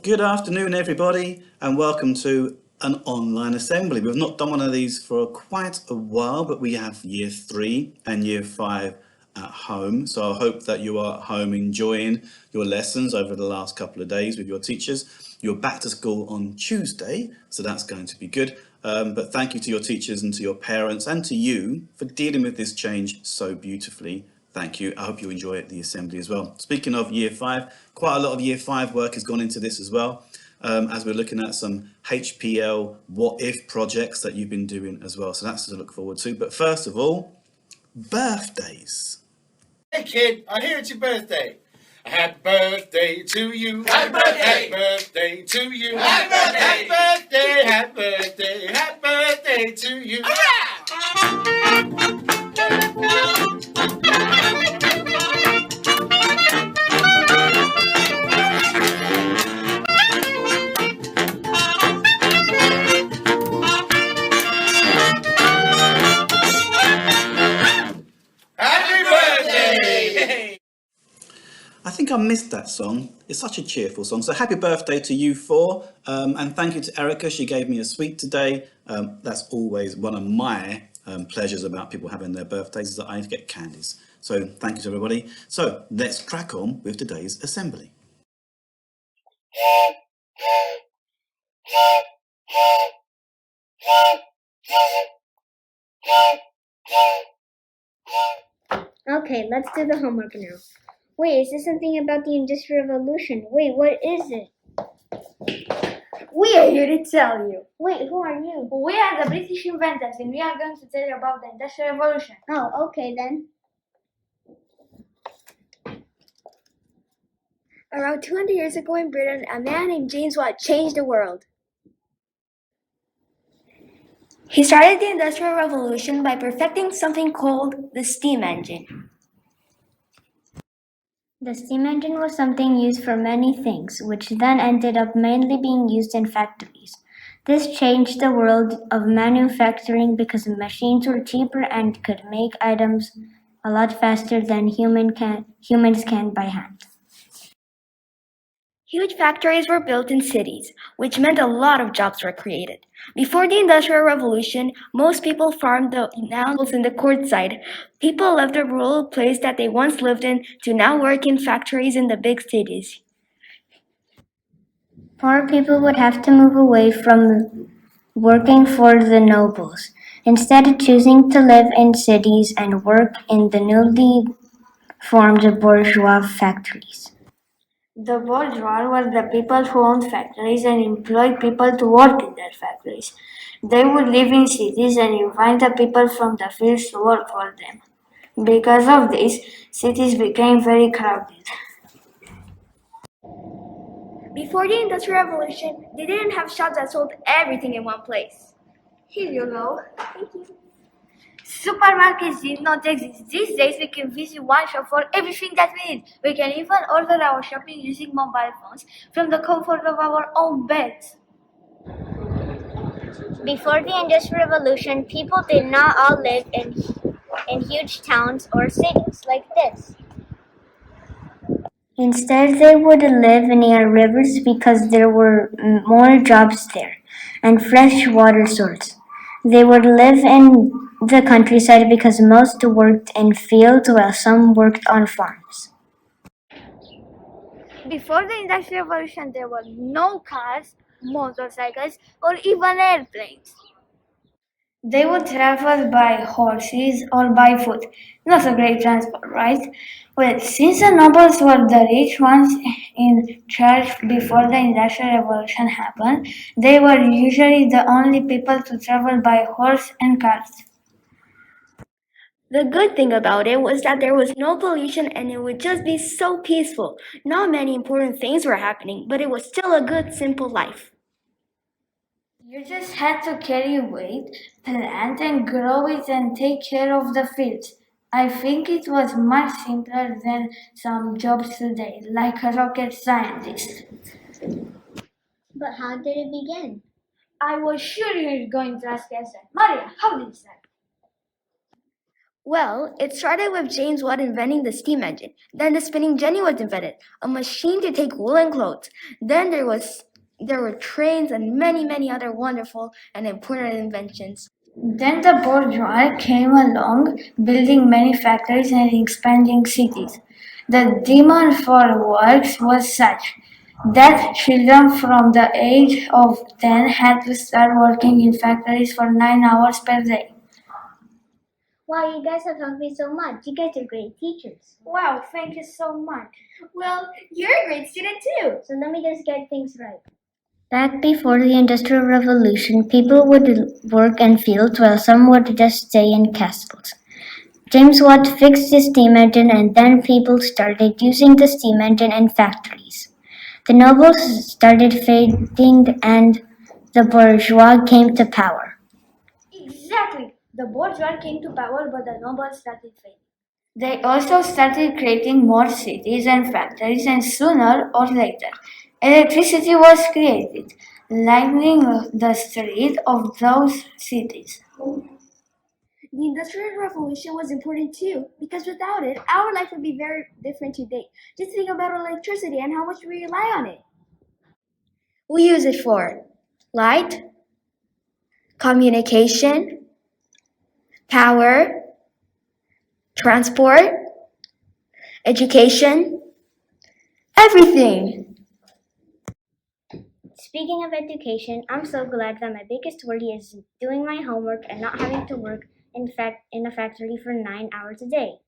Good afternoon, everybody, and welcome to an online assembly. We've not done one of these for quite a while, but we have Year 3 and Year 5 at home. So I hope that you are at home enjoying your lessons over the last couple of days with your teachers. You're back to school on Tuesday, so that's going to be good. But thank you to your teachers and to your parents and to you for dealing with this change so beautifully. Thank you. I hope you enjoy the assembly as well. Speaking of Year 5, quite a lot of Year 5 work has gone into this as well, as we're looking at some HPL what-if projects that you've been doing as well. So that's to look forward to. But first of all, birthdays. Hey kid, I hear it's your birthday. Happy birthday to you. Happy birthday. Happy birthday to you. Happy birthday. Happy birthday. Happy birthday. Happy birthday to you. Happy birthday. I think I missed that song. It's such a cheerful song. So happy birthday to you four. And thank you to Erica. She gave me a sweet today. That's always one of my pleasures about people having their birthdays is that I get candies. So thank you to everybody. So let's crack on with today's assembly. Okay, let's do the homework now. Wait, is this something about the Industrial Revolution? Wait, what is it? We are here to tell you. Wait, who are you? We are the British inventors and we are going to tell you about the Industrial Revolution. Oh, okay then. Around 200 years ago in Britain, a man named James Watt changed the world. He started the Industrial Revolution by perfecting something called the steam engine. The steam engine was something used for many things, which then ended up mainly being used in factories. This changed the world of manufacturing because machines were cheaper and could make items a lot faster than humans can by hand. Huge factories were built in cities, which meant a lot of jobs were created. Before the Industrial Revolution, most people farmed the animals in the countryside. People left the rural place that they once lived in to now work in factories in the big cities. Poor people would have to move away from working for the nobles, instead choosing to live in cities and work in the newly formed bourgeois factories. The bourgeois were the people who owned factories and employed people to work in their factories. They would live in cities and invite the people from the fields to work for them. Because of this, cities became very crowded. Before the Industrial Revolution, they didn't have shops that sold everything in one place. Here you go. Thank you. Supermarkets did not exist. These days, we can visit one shop for everything that we need. We can even order our shopping using mobile phones from the comfort of our own beds. Before the Industrial Revolution, people did not all live in huge towns or cities like this. Instead, they would live near rivers because there were more jobs there and fresh water sources. They would live in the countryside because most worked in fields while some worked on farms. Before the Industrial Revolution, there were no cars, motorcycles, or even airplanes. They would travel by horses or by foot. Not a great transport, right? Well, since the nobles were the rich ones in charge before the Industrial Revolution happened, they were usually the only people to travel by horse and cars. The good thing about it was that there was no pollution and it would just be so peaceful. Not many important things were happening, but it was still a good, simple life. You just had to carry weight, plant and grow it and take care of the fields. I think it was much simpler than some jobs today, like a rocket scientist. But how did it begin? I was sure you were going to ask us that. Maria, how did it start? Well, it started with James Watt inventing the steam engine. Then the spinning jenny was invented, a machine to take woolen clothes. Then there were trains and many other wonderful and important inventions. Then the bourgeois came along, building many factories and expanding cities. The demand for works was such that children from the age of 10 had to start working in factories for 9 hours per day. Wow, you guys have helped me so much. You guys are great teachers. Wow, thank you so much. Well, you're a great student too. So let me just get things right. Back before the Industrial Revolution, people would work in fields while some would just stay in castles. James Watt fixed the steam engine and then people started using the steam engine in factories. The nobles started fading and the bourgeois came to power. Exactly. The bourgeois came to power, but the nobles started fading. They also started creating more cities and factories, and sooner or later, electricity was created, lighting the streets of those cities. The Industrial Revolution was important too, because without it, our life would be very different today. Just think about electricity and how much we rely on it. We use it for light, communication, power, transport, education, everything. Speaking of education, I'm so glad that my biggest worry is doing my homework and not having to work in a factory for 9 hours a day.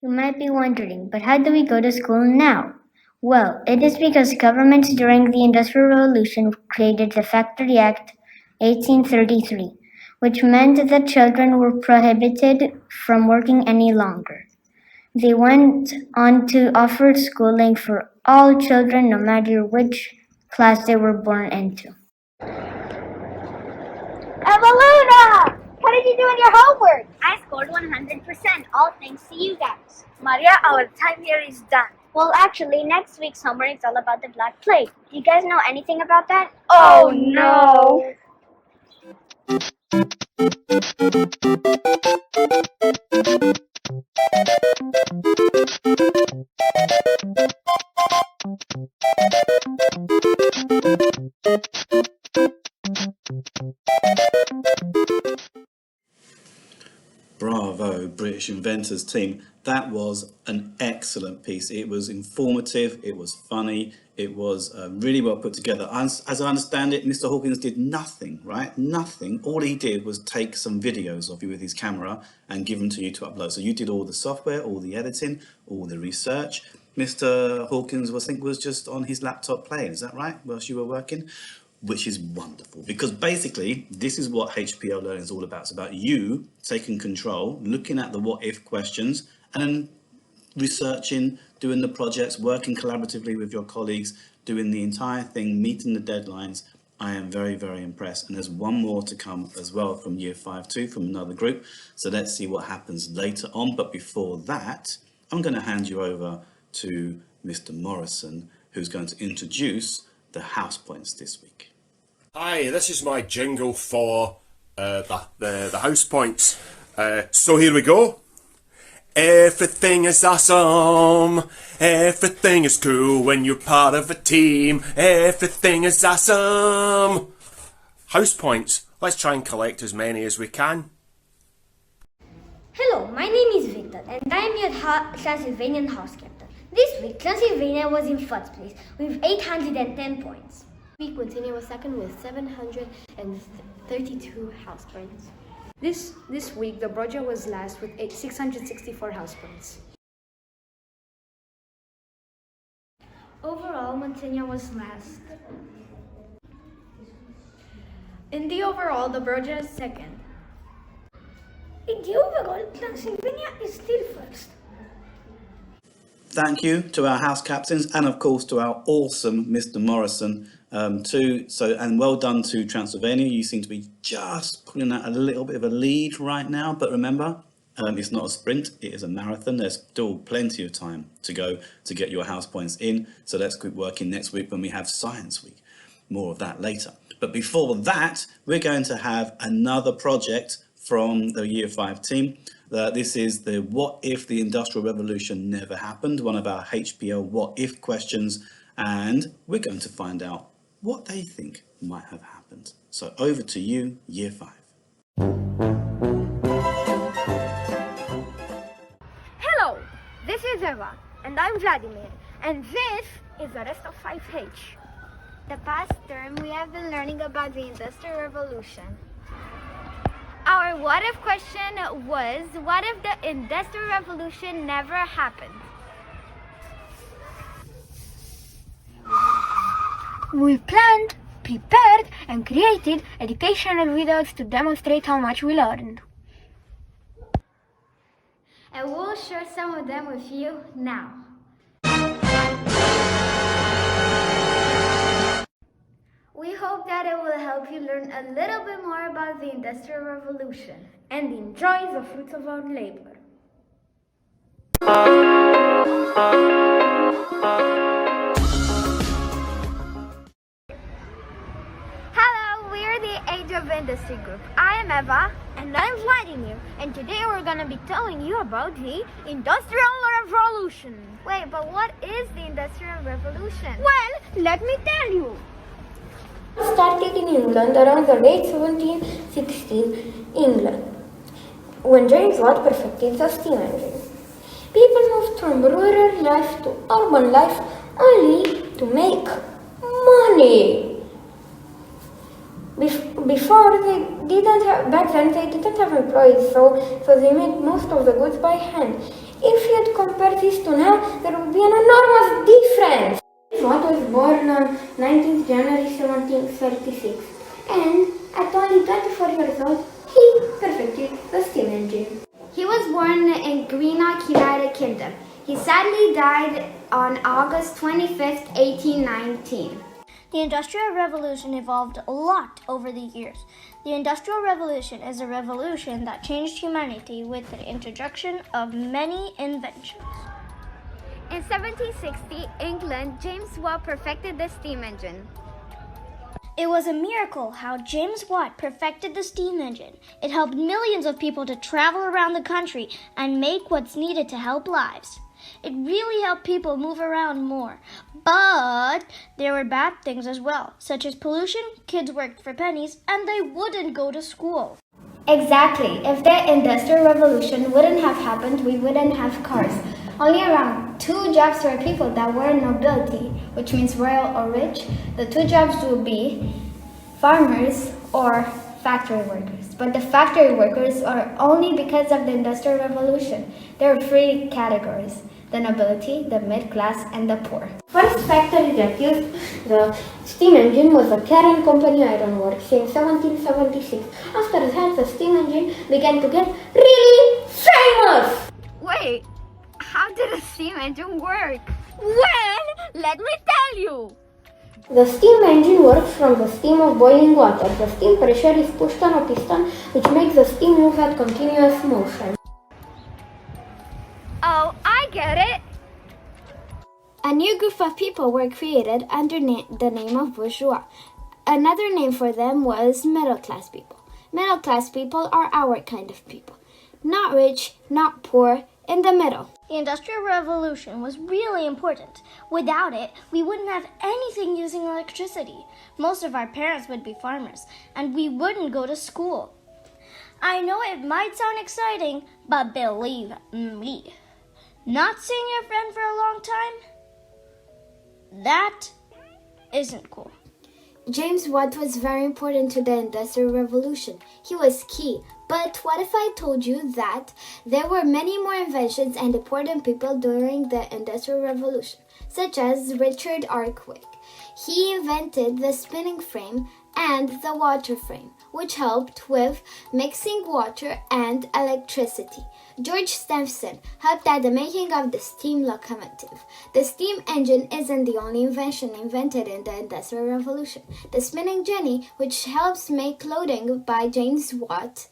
You might be wondering, but how do we go to school now? Well, it is because governments during the Industrial Revolution created the Factory Act 1833, which meant that children were prohibited from working any longer. They went on to offer schooling for all children no matter which class they were born into. Eveluna! How did you do in your homework? I scored 100%, all thanks to you guys. Maria, our time here is done. Well, actually, next week's homework is all about the Black Plague. Do you guys know anything about that? Oh no! Bravo, British Inventors team. That was an excellent piece. It was informative, it was funny, it was really well put together. As I understand it, Mr. Hawkins did nothing, right? Nothing. All he did was take some videos of you with his camera and give them to you to upload. So you did all the software, all the editing, all the research. Mr. Hawkins, I think, was just on his laptop playing. Is that right? Whilst you were working? Which is wonderful, because basically this is what HPL learning is all about. It's about you taking control, looking at the what if questions, and then researching, doing the projects, working collaboratively with your colleagues, doing the entire thing, meeting the deadlines. I am very impressed, and there's one more to come as well from year 5 too, from another group. So let's see what happens later on. But before that, I'm going to hand you over to Mr. Morrison, who's going to introduce the house points this week. Hi, this is my jingle for the house points. So here we go. Everything is awesome. Everything is cool when you're part of a team. Everything is awesome. House points. Let's try and collect as many as we can. Hello, my name is Victor and I am your Transylvanian house captain. This week, Transylvania was in first place with 810 points. Week, Montenegro was second with 732 house points. This week, the Georgia was last with 664 house points. Overall, Montenegro was last. In the overall, the Georgia is second. In the overall, Transylvania is still first. Thank you to our house captains, and of course to our awesome Mr. Morrison too. And well done to Transylvania. You seem to be just pulling out a little bit of a lead right now, but remember, it's not a sprint, it is a marathon. There's still plenty of time to go to get your house points in. So let's keep working next week when we have Science Week. More of that later. But before that, we're going to have another project from the Year 5 team. This is the what if the Industrial Revolution never happened, one of our HPL what if questions, and we're going to find out what they think might have happened. So over to you, Year 5. Hello, this is Eva, and I'm Vladimir, and this is the rest of 5H. The past term, we have been learning about the Industrial Revolution. Our what if question was, what if the Industrial Revolution never happened? We planned, prepared, and created educational videos to demonstrate how much we learned. And we'll share some of them with you now. We hope that it will help you learn a little bit more about the Industrial Revolution and enjoy the fruits of our labor. Hello, we're the Age of Industry group. I am Eva. And I'm Vladimir. And today we're going to be telling you about the Industrial Revolution. Wait, but what is the Industrial Revolution? Well, let me tell you. It started in England around the late 1760s, England, when James Watt perfected the steam engine. People moved from rural life to urban life only to make money. Before back then they didn't have employees, so they made most of the goods by hand. If you'd compare this to now, there would be an enormous difference. Watt was born on 19th January 1736, and at only 24 years old, he perfected the steam engine. He was born in Greenock, United Kingdom. He sadly died on August 25th, 1819. The Industrial Revolution evolved a lot over the years. The Industrial Revolution is a revolution that changed humanity with the introduction of many inventions. In 1760, England, James Watt perfected the steam engine. It was a miracle how James Watt perfected the steam engine. It helped millions of people to travel around the country and make what's needed to help lives. It really helped people move around more. But there were bad things as well, such as pollution, kids worked for pennies, and they wouldn't go to school. Exactly. If the Industrial Revolution wouldn't have happened, we wouldn't have cars. Only around 2 jobs for people that were nobility, which means royal or rich. The 2 jobs would be farmers or factory workers. But the factory workers are only because of the Industrial Revolution. There are 3 categories: the nobility, the mid-class, and the poor. First factory that used the steam engine was the Caron Company Iron Works in 1776. After that, the steam engine began to get really famous. Wait, how did a steam engine work? Well, let me tell you. The steam engine works from the steam of boiling water. The steam pressure is pushed on a piston, which makes the steam move at continuous motion. Oh, I get it. A new group of people were created under the name of bourgeois. Another name for them was middle-class people. Middle-class people are our kind of people. Not rich, not poor, in the middle. The Industrial Revolution was really important. Without it, we wouldn't have anything using electricity. Most of our parents would be farmers, and we wouldn't go to school. I know it might sound exciting, but believe me, not seeing your friend for a long time, that isn't cool. James Watt was very important to the Industrial Revolution. He was key. But what if I told you that there were many more inventions and important people during the Industrial Revolution, such as Richard Arkwright. He invented the spinning frame and the water frame, which helped with mixing water and electricity. George Stephenson helped at the making of the steam locomotive. The steam engine isn't the only invention invented in the Industrial Revolution. The spinning jenny, which helps make clothing by James Watt.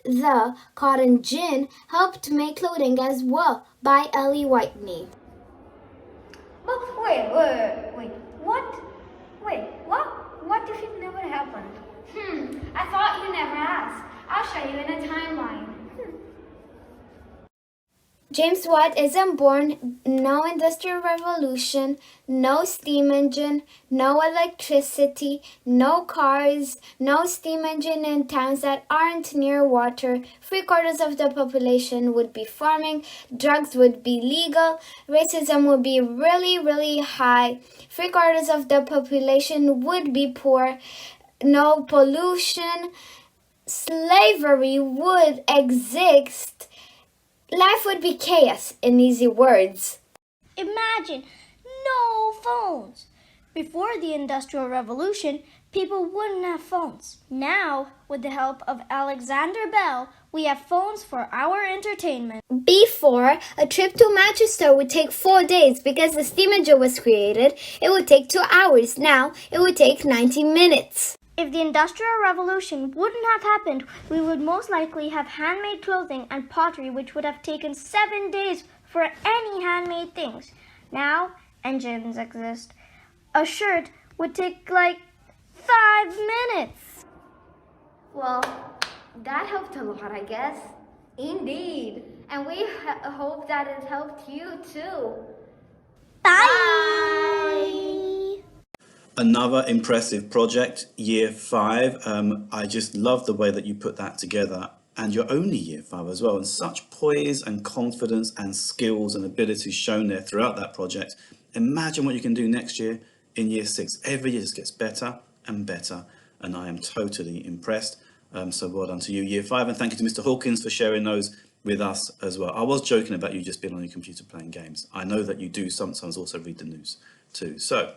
The cotton gin helped make clothing as well by Ellie Whitney. But wait. What if it never happened? I thought you never asked. I'll show you in a timeline. James Watt isn't born, no industrial revolution, no steam engine, no electricity, no cars, no steam engine in towns that aren't near water. 3/4 of the population would be farming, drugs would be legal, racism would be really, really high. 3/4 of the population would be poor, no pollution, slavery would exist. Life would be chaos, in easy words. Imagine no phones. Before the Industrial Revolution, people wouldn't have phones. Now, with the help of Alexander Bell, we have phones for our entertainment. Before, a trip to Manchester would take 4 days because the steam engine was created. It would take 2 hours. Now, it would take 90 minutes. If the Industrial Revolution wouldn't have happened, we would most likely have handmade clothing and pottery, which would have taken 7 days for any handmade things. Now, engines exist. A shirt would take like 5 minutes. Well, that helped a lot, I guess. Indeed. And we hope that it helped you too. Bye! Another impressive project, year 5. I just love the way that you put that together, and you're only year 5 as well, and such poise and confidence and skills and abilities shown there throughout that project. Imagine what you can do next year in year 6. Every year just gets better and better, and I am totally impressed. So well done to you, year 5, and thank you to Mr. Hawkins for sharing those with us as well. I was joking about you just being on your computer playing games. I know that you do sometimes also read the news too. So,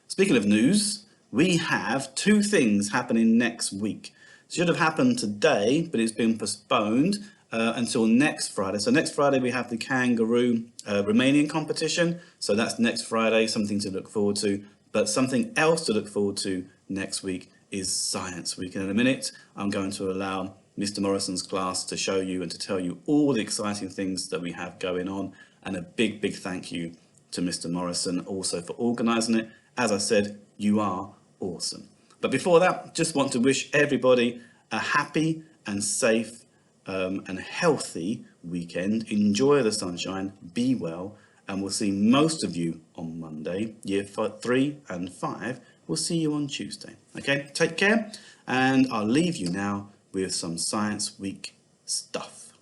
speaking of news, we have 2 things happening next week. It should have happened today, but it's been postponed until next Friday. So next Friday we have the kangaroo Romanian competition. So that's next Friday, something to look forward to. But something else to look forward to next week is Science Week. And in a minute, I'm going to allow Mr. Morrison's class to show you and to tell you all the exciting things that we have going on. And a big, big thank you to Mr. Morrison also for organising it. As I said, you are awesome. But before that, just want to wish everybody a happy and safe and healthy weekend. Enjoy the sunshine, be well, and we'll see most of you on Monday. Year 3 and 5, we'll see you on Tuesday. Okay, take care, and I'll leave you now with some Science Week stuff.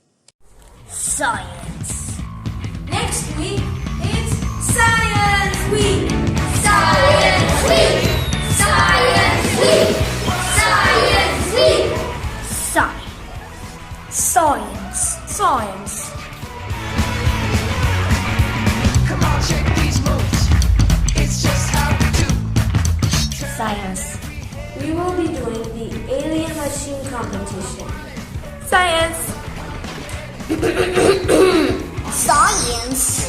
Science. Next week, it's Science Week! Science Week! Science Week! Science Week! Science. Come on, check these moves. It's just how we do. Science. We will be doing the alien machine competition. Science. Science.